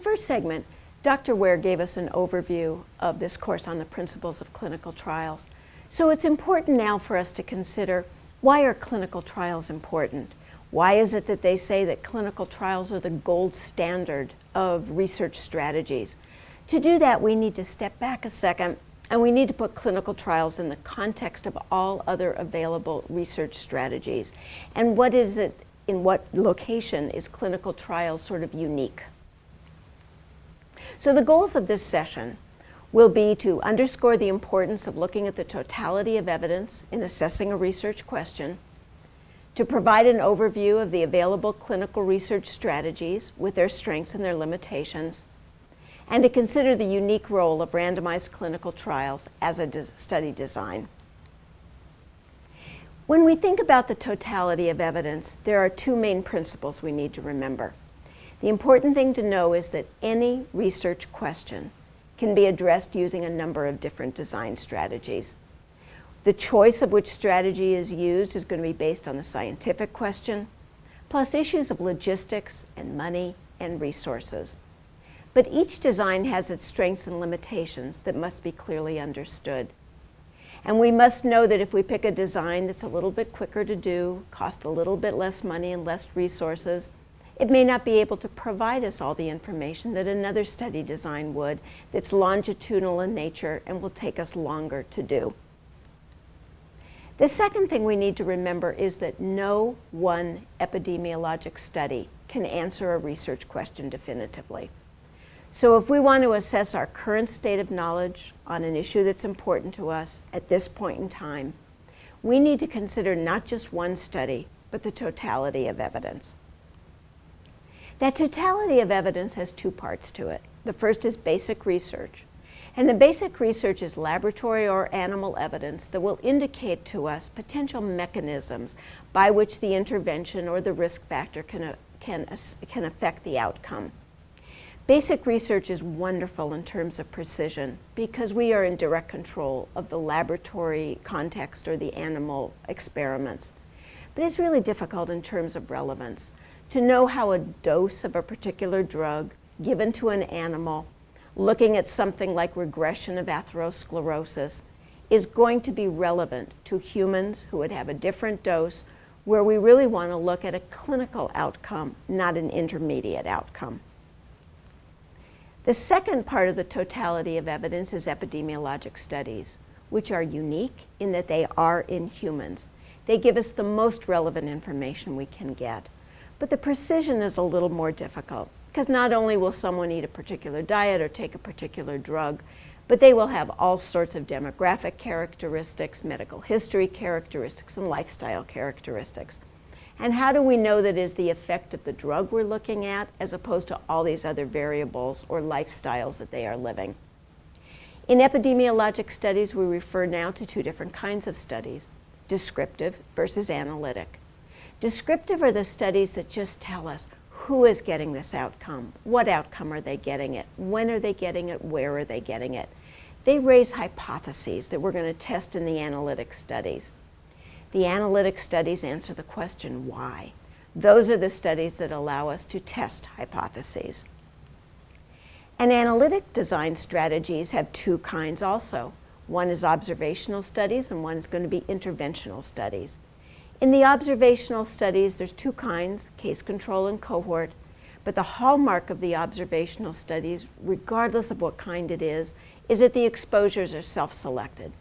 first segment, Dr. Ware gave us an overview of this course on the principles of clinical trials. So it's important now for us to consider, why are clinical trials important? Why is it that they say that clinical trials are the gold standard of research strategies? To do that, we need to step back a second, and we need to put clinical trials in the context of all other available research strategies. And what is it, in what location is clinical trials sort of unique? So the goals of this session will be to underscore the importance of looking at the totality of evidence in assessing a research question, to provide an overview of the available clinical research strategies with their strengths and their limitations, and to consider the unique role of randomized clinical trials as a study design. When we think about the totality of evidence, there are two main principles we need to remember. The important thing to know is that any research question can be addressed using a number of different design strategies. The choice of which strategy is used is going to be based on the scientific question, plus issues of logistics and money and resources. But each design has its strengths and limitations that must be clearly understood. And we must know that if we pick a design that's a little bit quicker to do, cost a little bit less money and less resources, it may not be able to provide us all the information that another study design would, that's longitudinal in nature and will take us longer to do. The second thing we need to remember is that no one epidemiologic study can answer a research question definitively. So if we want to assess our current state of knowledge on an issue that's important to us at this point in time, we need to consider not just one study, but the totality of evidence. That totality of evidence has two parts to it. The first is basic research. And the basic research is laboratory or animal evidence that will indicate to us potential mechanisms by which the intervention or the risk factor can affect the outcome. Basic research is wonderful in terms of precision because we are in direct control of the laboratory context or the animal experiments. But it's really difficult in terms of relevance to know how a dose of a particular drug given to an animal, looking at something like regression of atherosclerosis, is going to be relevant to humans who would have a different dose, where we really want to look at a clinical outcome, not an intermediate outcome. The second part of the totality of evidence is epidemiologic studies, which are unique in that they are in humans. They give us the most relevant information we can get. But the precision is a little more difficult, because not only will someone eat a particular diet or take a particular drug, but they will have all sorts of demographic characteristics, medical history characteristics, and lifestyle characteristics. And how do we know that is the effect of the drug we're looking at, as opposed to all these other variables or lifestyles that they are living? In epidemiologic studies, we refer now to two different kinds of studies, descriptive versus analytic. Descriptive are the studies that just tell us who is getting this outcome, what outcome are they getting it, when are they getting it, where are they getting it. They raise hypotheses that we're going to test in the analytic studies. The analytic studies answer the question, why? Those are the studies that allow us to test hypotheses. And analytic design strategies have two kinds also. One is observational studies and one is going to be interventional studies. In the observational studies, there's two kinds, case control and cohort, but the hallmark of the observational studies, regardless of what kind it is that the exposures are self-selected.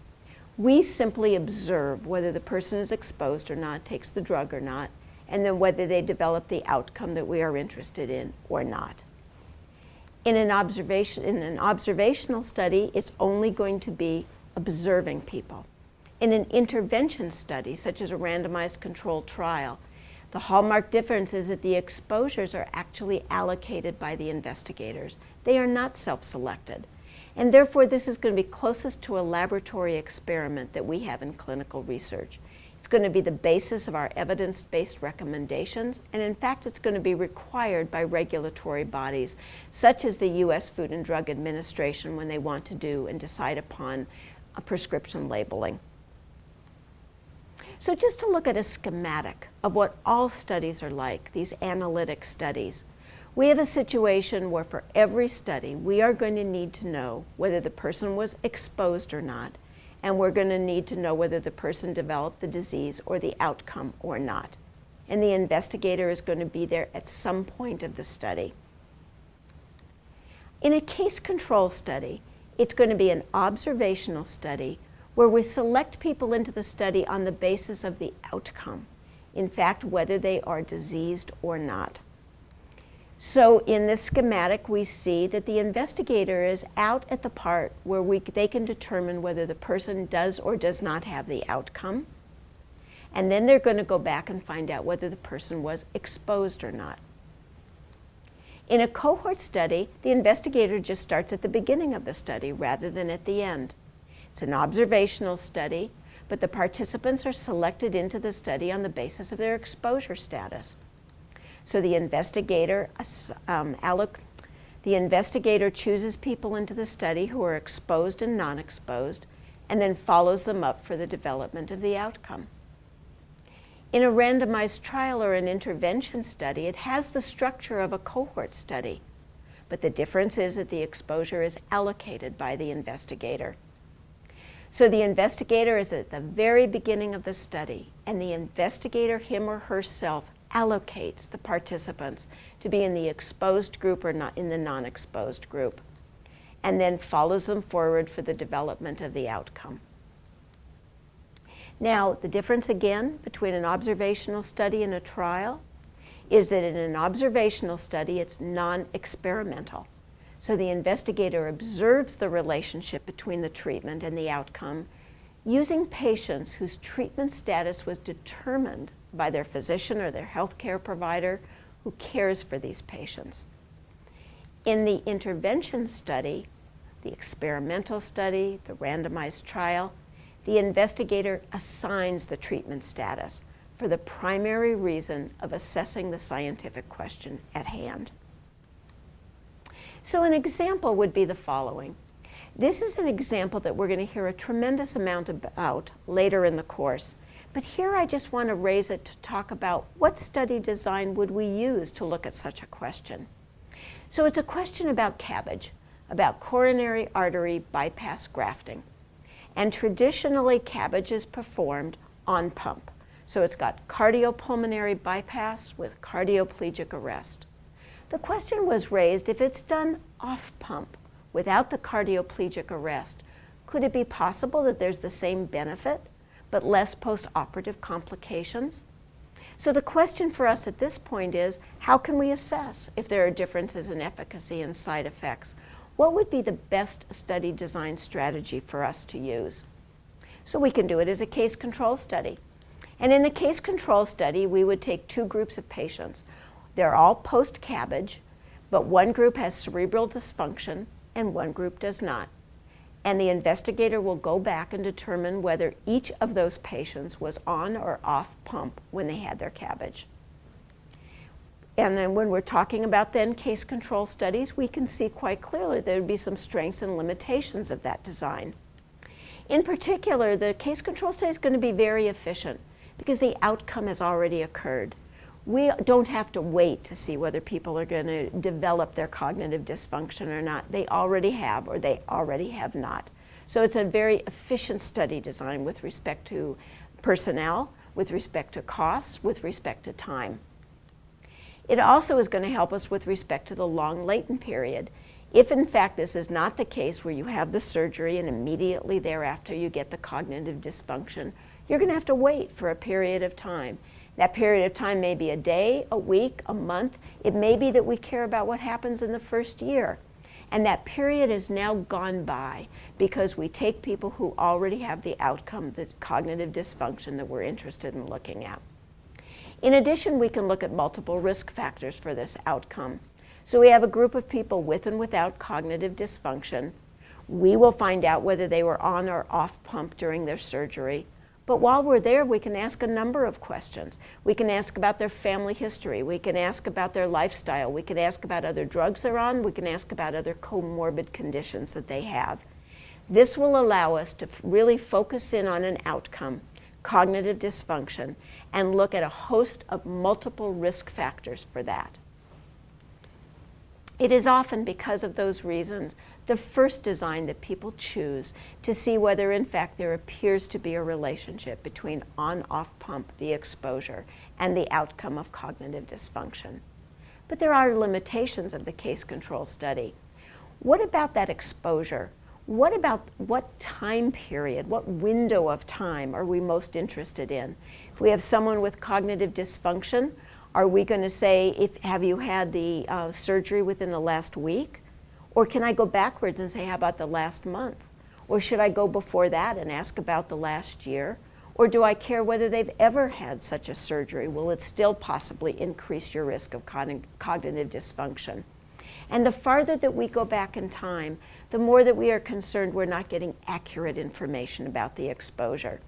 We simply observe whether the person is exposed or not, takes the drug or not, and then whether they develop the outcome that we are interested in or not. In an observational study, it's only going to be observing people. In an intervention study, such as a randomized controlled trial, the hallmark difference is that the exposures are actually allocated by the investigators. They are not self-selected. And therefore, this is going to be closest to a laboratory experiment that we have in clinical research. It's going to be the basis of our evidence-based recommendations, and in fact, it's going to be required by regulatory bodies, such as the U.S. Food and Drug Administration when they want to do and decide upon a prescription labeling. So just to look at a schematic of what all studies are like, these analytic studies, We have a situation where for every study, we are going to need to know whether the person was exposed or not, and we're going to need to know whether the person developed the disease or the outcome or not. And the investigator is going to be there at some point of the study. In a case control study, it's going to be an observational study where we select people into the study on the basis of the outcome. In fact, whether they are diseased or not. So in this schematic, we see that the investigator is out at the part where they can determine whether the person does or does not have the outcome. And then they're going to go back and find out whether the person was exposed or not. In a cohort study, the investigator just starts at the beginning of the study rather than at the end. It's an observational study, but the participants are selected into the study on the basis of their exposure status. So the investigator chooses people into the study who are exposed and non-exposed, and then follows them up for the development of the outcome. In a randomized trial or an intervention study, it has the structure of a cohort study, but the difference is that the exposure is allocated by the investigator. So the investigator is at the very beginning of the study, and the investigator, him or herself, allocates the participants to be in the exposed group or not in the non-exposed group, and then follows them forward for the development of the outcome. Now, the difference again between an observational study and a trial is that in an observational study, it's non-experimental. So the investigator observes the relationship between the treatment and the outcome using patients whose treatment status was determined by their physician or their healthcare provider who cares for these patients. In the intervention study, the experimental study, the randomized trial, the investigator assigns the treatment status for the primary reason of assessing the scientific question at hand. So an example would be the following. This is an example that we're going to hear a tremendous amount about later in the course. But here I just want to raise it to talk about what study design would we use to look at such a question. So it's a question about CABG, about coronary artery bypass grafting. And traditionally, CABG is performed on pump. So it's got cardiopulmonary bypass with cardioplegic arrest. The question was raised, if it's done off pump without the cardioplegic arrest, could it be possible that there's the same benefit but less post-operative complications? So the question for us at this point is, how can we assess if there are differences in efficacy and side effects? What would be the best study design strategy for us to use? So we can do it as a case control study. And in the case control study, we would take two groups of patients. They're all post-CABG, but one group has cerebral dysfunction and one group does not. And the investigator will go back and determine whether each of those patients was on or off pump when they had their CABG. And then when we're talking about then case control studies, we can see quite clearly there would be some strengths and limitations of that design. In particular, the case control study is going to be very efficient because the outcome has already occurred. We don't have to wait to see whether people are going to develop their cognitive dysfunction or not. They already have or they already have not. So it's a very efficient study design with respect to personnel, with respect to costs, with respect to time. It also is going to help us with respect to the long latent period. If in fact this is not the case where you have the surgery and immediately thereafter you get the cognitive dysfunction, you're going to have to wait for a period of time. That period of time may be a day, a week, a month. It may be that we care about what happens in the first year. And that period is now gone by because we take people who already have the outcome, the cognitive dysfunction that we're interested in looking at. In addition, we can look at multiple risk factors for this outcome. So we have a group of people with and without cognitive dysfunction. We will find out whether they were on or off pump during their surgery. But while we're there, we can ask a number of questions. We can ask about their family history. We can ask about their lifestyle. We can ask about other drugs they're on. We can ask about other comorbid conditions that they have. This will allow us to really focus in on an outcome, cognitive dysfunction, and look at a host of multiple risk factors for that. It is often because of those reasons the first design that people choose to see whether in fact there appears to be a relationship between on-off pump, the exposure, and the outcome of cognitive dysfunction. But there are limitations of the case control study. What about that exposure? What about what time period, what window of time are we most interested in? If we have someone with cognitive dysfunction, are we going to say, have you had the surgery within the last week? Or can I go backwards and say, how about the last month? Or should I go before that and ask about the last year? Or do I care whether they've ever had such a surgery? Will it still possibly increase your risk of cognitive dysfunction? And the farther that we go back in time, the more that we are concerned we're not getting accurate information about the exposure.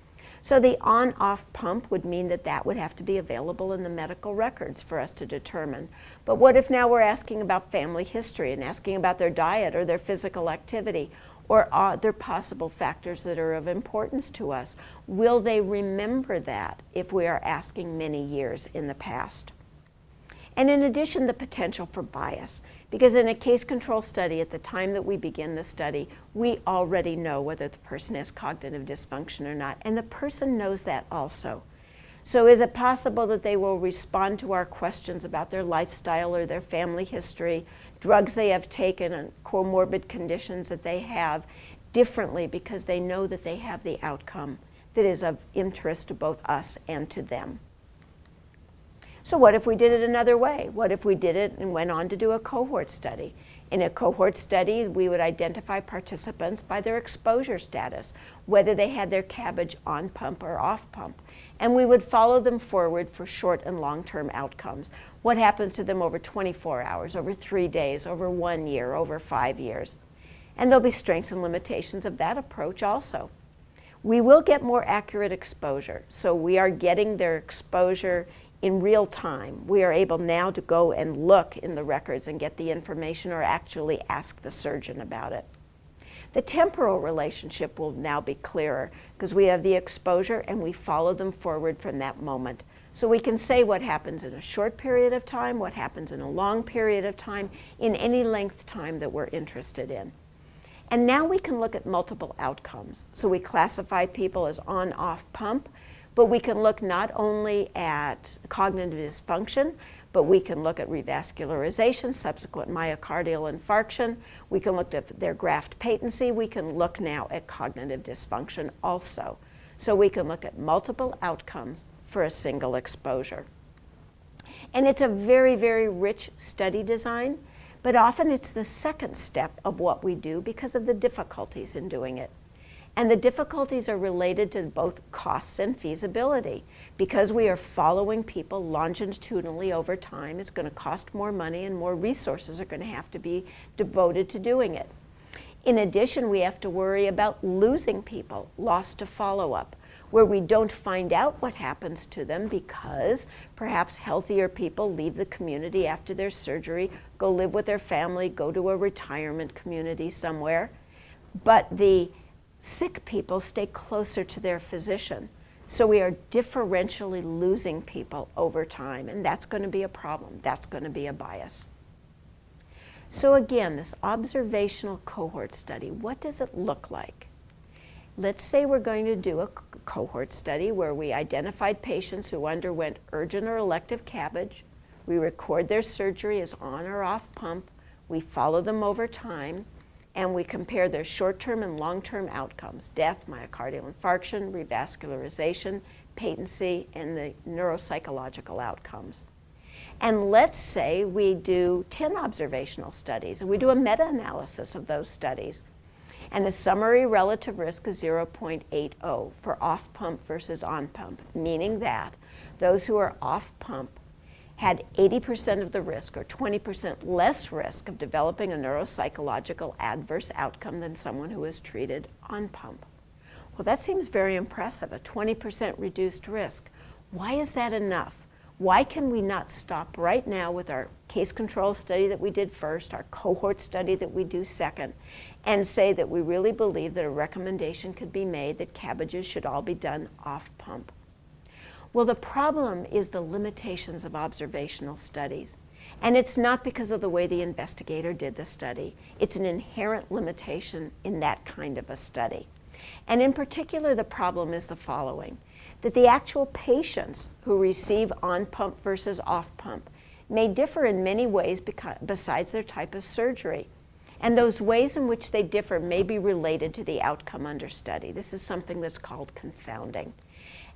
So the on-off pump would mean that that would have to be available in the medical records for us to determine. But what if now we're asking about family history and asking about their diet or their physical activity or other possible factors that are of importance to us? Will they remember that if we are asking many years in the past? And in addition, the potential for bias. Because in a case control study, at the time that we begin the study, we already know whether the person has cognitive dysfunction or not, and the person knows that also. So is it possible that they will respond to our questions about their lifestyle or their family history, drugs they have taken, and comorbid conditions that they have differently because they know that they have the outcome that is of interest to both us and to them? So what if we did it another way? What if we did it and went on to do a cohort study? In a cohort study, we would identify participants by their exposure status, whether they had their CABG on pump or off pump. And we would follow them forward for short and long-term outcomes. What happens to them over 24 hours, over 3 days, over 1 year, over 5 years? And there'll be strengths and limitations of that approach also. We will get more accurate exposure. So we are getting their exposure in real time. We are able now to go and look in the records and get the information or actually ask the surgeon about it. The temporal relationship will now be clearer because we have the exposure and we follow them forward from that moment. So we can say what happens in a short period of time, what happens in a long period of time, in any length time that we're interested in. And now we can look at multiple outcomes. So we classify people as on-off pump, but we can look not only at cognitive dysfunction, but we can look at revascularization, subsequent myocardial infarction. We can look at their graft patency. We can look now at cognitive dysfunction also. So we can look at multiple outcomes for a single exposure. And it's a very, very rich study design, but often it's the second step of what we do because of the difficulties in doing it. And the difficulties are related to both costs and feasibility. Because we are following people longitudinally over time, it's going to cost more money and more resources are going to have to be devoted to doing it. In addition, we have to worry about losing people, lost to follow-up, where we don't find out what happens to them because perhaps healthier people leave the community after their surgery, go live with their family, go to a retirement community somewhere. But the sick people stay closer to their physician. So we are differentially losing people over time, and that's going to be a problem. That's going to be a bias. So again, this observational cohort study, what does it look like? Let's say we're going to do a cohort study where we identified patients who underwent urgent or elective CABG. We record their surgery as on or off pump. We follow them over time, and we compare their short-term and long-term outcomes: death, myocardial infarction, revascularization, patency, and the neuropsychological outcomes. And let's say we do 10 observational studies, and we do a meta-analysis of those studies. And the summary relative risk is 0.80 for off-pump versus on-pump, meaning that those who are off-pump had 80% of the risk, or 20% less risk, of developing a neuropsychological adverse outcome than someone who was treated on pump. Well, that seems very impressive, a 20% reduced risk. Why is that enough? Why can we not stop right now with our case control study that we did first, our cohort study that we do second, and say that we really believe that a recommendation could be made that CABGs should all be done off pump? Well, the problem is the limitations of observational studies. And it's not because of the way the investigator did the study. It's an inherent limitation in that kind of a study. And in particular, the problem is the following, that the actual patients who receive on-pump versus off-pump may differ in many ways besides their type of surgery. And those ways in which they differ may be related to the outcome under study. This is something that's called confounding.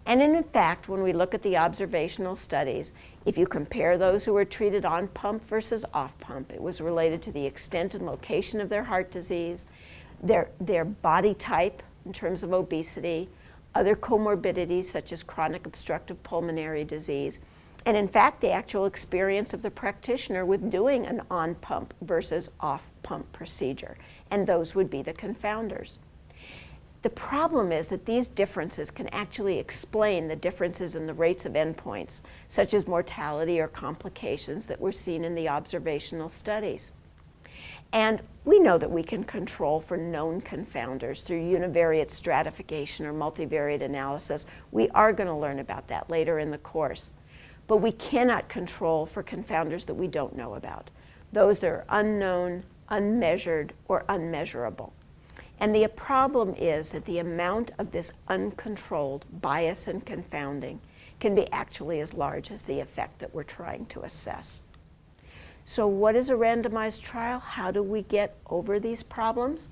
And in fact, when we look at the observational studies, if you compare those who were treated on pump versus off pump, it was related to the extent and location of their heart disease, their body type in terms of obesity, other comorbidities such as chronic obstructive pulmonary disease, and in fact, the actual experience of the practitioner with doing an on-pump versus off-pump procedure, and those would be the confounders. The problem is that these differences can actually explain the differences in the rates of endpoints, such as mortality or complications that were seen in the observational studies. And we know that we can control for known confounders through univariate stratification or multivariate analysis. We are going to learn about that later in the course. But we cannot control for confounders that we don't know about, those that are unknown, unmeasured, or unmeasurable. And the problem is that the amount of this uncontrolled bias and confounding can be actually as large as the effect that we're trying to assess. So what is a randomized trial? How do we get over these problems?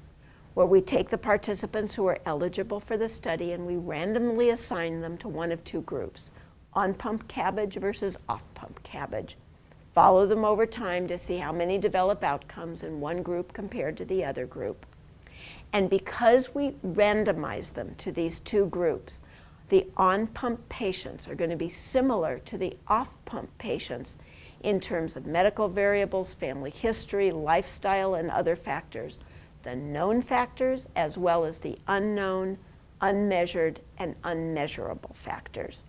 Well, we take the participants who are eligible for the study and we randomly assign them to one of two groups, on-pump CABG versus off-pump CABG. Follow them over time to see how many develop outcomes in one group compared to the other group. And because we randomize them to these two groups, the on-pump patients are going to be similar to the off-pump patients in terms of medical variables, family history, lifestyle, and other factors, the known factors as well as the unknown, unmeasured, and unmeasurable factors.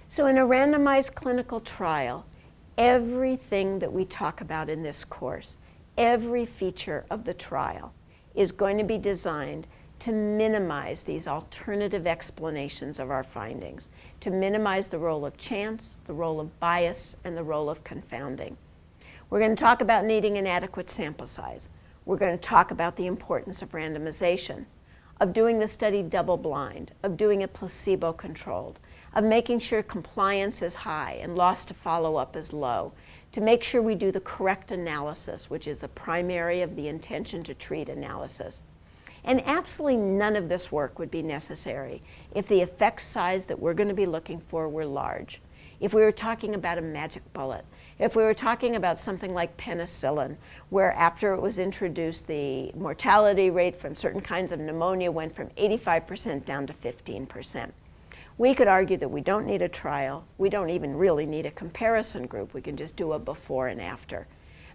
So in a randomized clinical trial, everything that we talk about in this course, every feature of the trial is going to be designed to minimize these alternative explanations of our findings, to minimize the role of chance, the role of bias, and the role of confounding. We're going to talk about needing an adequate sample size. We're going to talk about the importance of randomization, of doing the study double-blind, of doing it placebo-controlled, of making sure compliance is high and loss to follow-up is low, to make sure we do the correct analysis, which is the primary of the intention to treat analysis. And absolutely none of this work would be necessary if the effect size that we're going to be looking for were large. If we were talking about a magic bullet, if we were talking about something like penicillin, where after it was introduced, the mortality rate from certain kinds of pneumonia went from 85% down to 15%. We could argue that we don't need a trial. We don't even really need a comparison group. We can just do a before and after.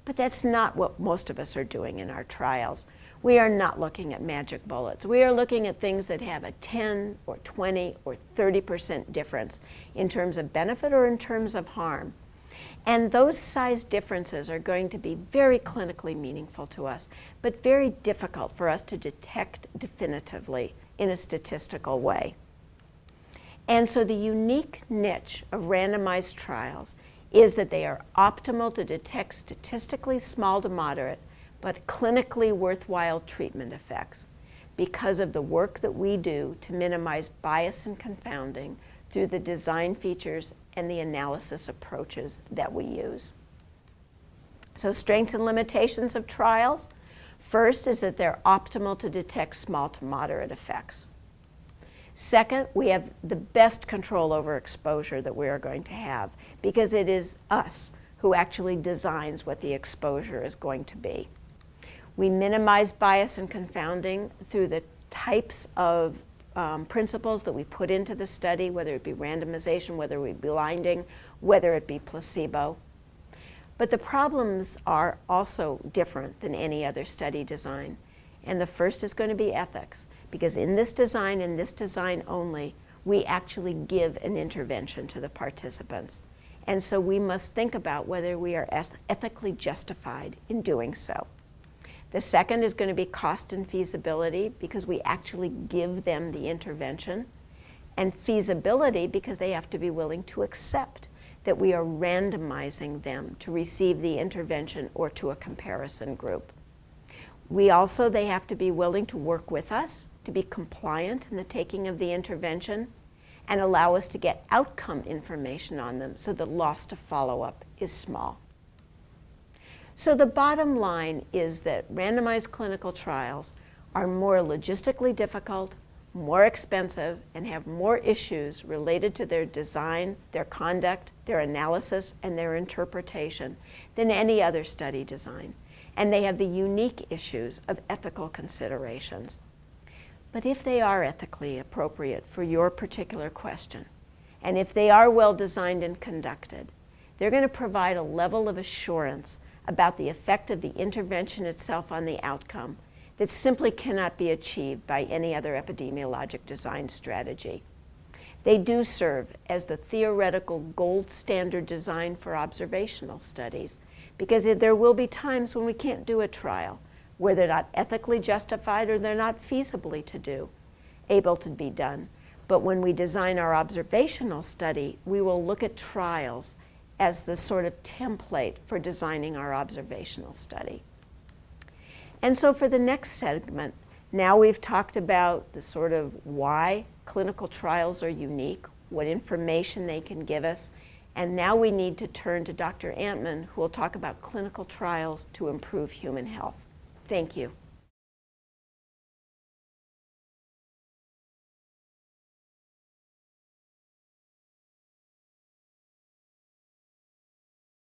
But that's not what most of us are doing in our trials. We are not looking at magic bullets. We are looking at things that have a 10 or 20 or 30% difference in terms of benefit or in terms of harm. And those size differences are going to be very clinically meaningful to us, but very difficult for us to detect definitively in a statistical way. And so the unique niche of randomized trials is that they are optimal to detect statistically small to moderate, but clinically worthwhile treatment effects because of the work that we do to minimize bias and confounding through the design features and the analysis approaches that we use. So strengths and limitations of trials. First is that they're optimal to detect small to moderate effects. Second, we have the best control over exposure that we are going to have because it is us who actually designs what the exposure is going to be. We minimize bias and confounding through the types of principles that we put into the study, whether it be randomization, whether it be blinding, whether it be placebo. But the problems are also different than any other study design. And the first is going to be ethics, because in this design and this design only, we actually give an intervention to the participants. And so we must think about whether we are ethically justified in doing so. The second is going to be cost and feasibility, because we actually give them the intervention, and feasibility because they have to be willing to accept that we are randomizing them to receive the intervention or to a comparison group. They have to be willing to work with us, to be compliant in the taking of the intervention, and allow us to get outcome information on them so the loss to follow-up is small. So the bottom line is that randomized clinical trials are more logistically difficult, more expensive, and have more issues related to their design, their conduct, their analysis, and their interpretation than any other study design. And they have the unique issues of ethical considerations. But if they are ethically appropriate for your particular question, and if they are well designed and conducted, they're going to provide a level of assurance about the effect of the intervention itself on the outcome that simply cannot be achieved by any other epidemiologic design strategy. They do serve as the theoretical gold standard design for observational studies, because there will be times when we can't do a trial, where they're not ethically justified or they're not feasibly able to be done. But when we design our observational study, we will look at trials as the sort of template for designing our observational study. And so for the next segment, now we've talked about the sort of why clinical trials are unique, what information they can give us, and now we need to turn to Dr. Antman, who will talk about clinical trials to improve human health. Thank you.